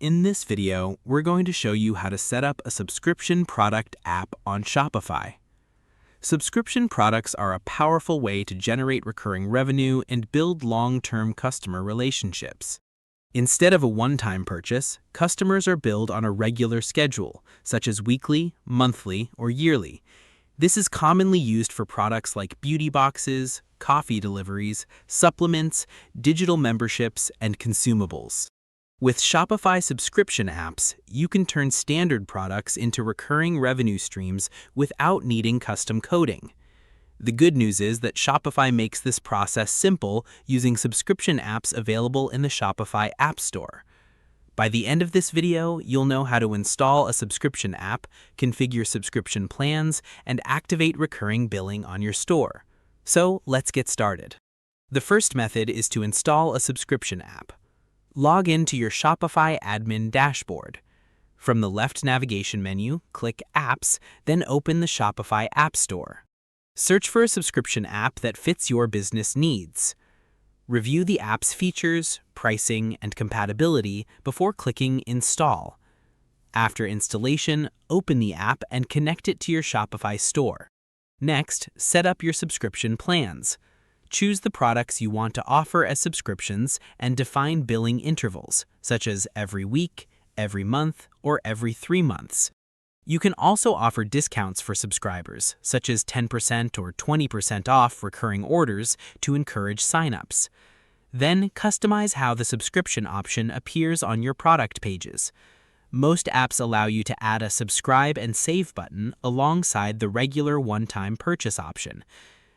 In this video, we're going to show you how to set up a subscription product app on Shopify. Subscription products are a powerful way to generate recurring revenue and build long-term customer relationships. Instead of a one-time purchase, customers are billed on a regular schedule, such as weekly, monthly, or yearly. This is commonly used for products like beauty boxes, coffee deliveries, supplements, digital memberships, and consumables. With Shopify subscription apps, you can turn standard products into recurring revenue streams without needing custom coding. The good news is that Shopify makes this process simple using subscription apps available in the Shopify App Store. By the end of this video, you'll know how to install a subscription app, configure subscription plans, and activate recurring billing on your store. So let's get started. The first method is to install a subscription app. Log into your Shopify admin dashboard. From the left navigation menu, click Apps, then open the Shopify App Store. Search for a subscription app that fits your business needs. Review the app's features, pricing, and compatibility before clicking Install. After installation, open the app and connect it to your Shopify store. Next, set up your subscription plans. Choose the products you want to offer as subscriptions and define billing intervals, such as every week, every month, or every 3 months. You can also offer discounts for subscribers, such as 10% or 20% off recurring orders to encourage signups. Then customize how the subscription option appears on your product pages. Most apps allow you to add a subscribe and save button alongside the regular one-time purchase option.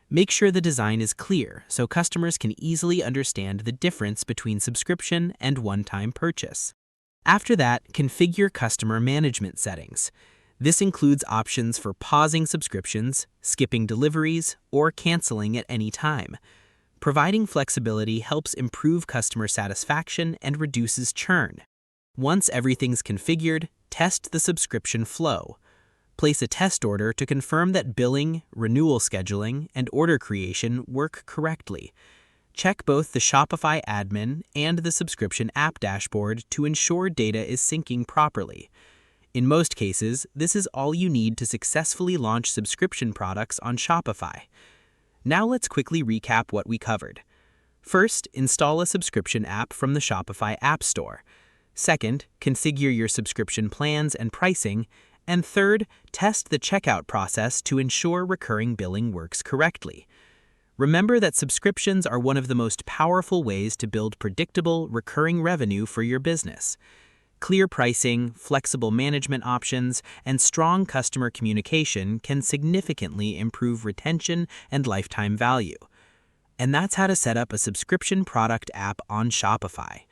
Make sure the design is clear so customers can easily understand the difference between subscription and one-time purchase. After that, configure customer management settings. This includes options for pausing subscriptions, skipping deliveries, or canceling at any time. Providing flexibility helps improve customer satisfaction and reduces churn. Once everything's configured, test the subscription flow. Place a test order to confirm that billing, renewal scheduling, and order creation work correctly. Check both the Shopify admin and the subscription app dashboard to ensure data is syncing properly. In most cases, this is all you need to successfully launch subscription products on Shopify. Now let's quickly recap what we covered. First, install a subscription app from the Shopify App Store. Second, configure your subscription plans and pricing. And third, test the checkout process to ensure recurring billing works correctly. Remember that subscriptions are one of the most powerful ways to build predictable, recurring revenue for your business. Clear pricing, flexible management options, and strong customer communication can significantly improve retention and lifetime value. And that's how to set up a subscription product app on Shopify.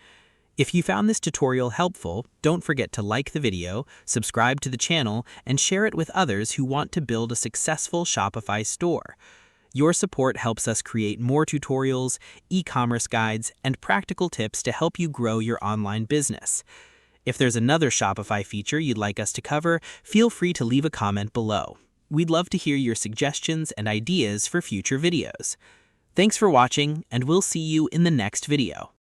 If you found this tutorial helpful, don't forget to like the video, subscribe to the channel, and share it with others who want to build a successful Shopify store. Your support helps us create more tutorials, e-commerce guides, and practical tips to help you grow your online business. If there's another Shopify feature you'd like us to cover, feel free to leave a comment below. We'd love to hear your suggestions and ideas for future videos. Thanks for watching, and we'll see you in the next video.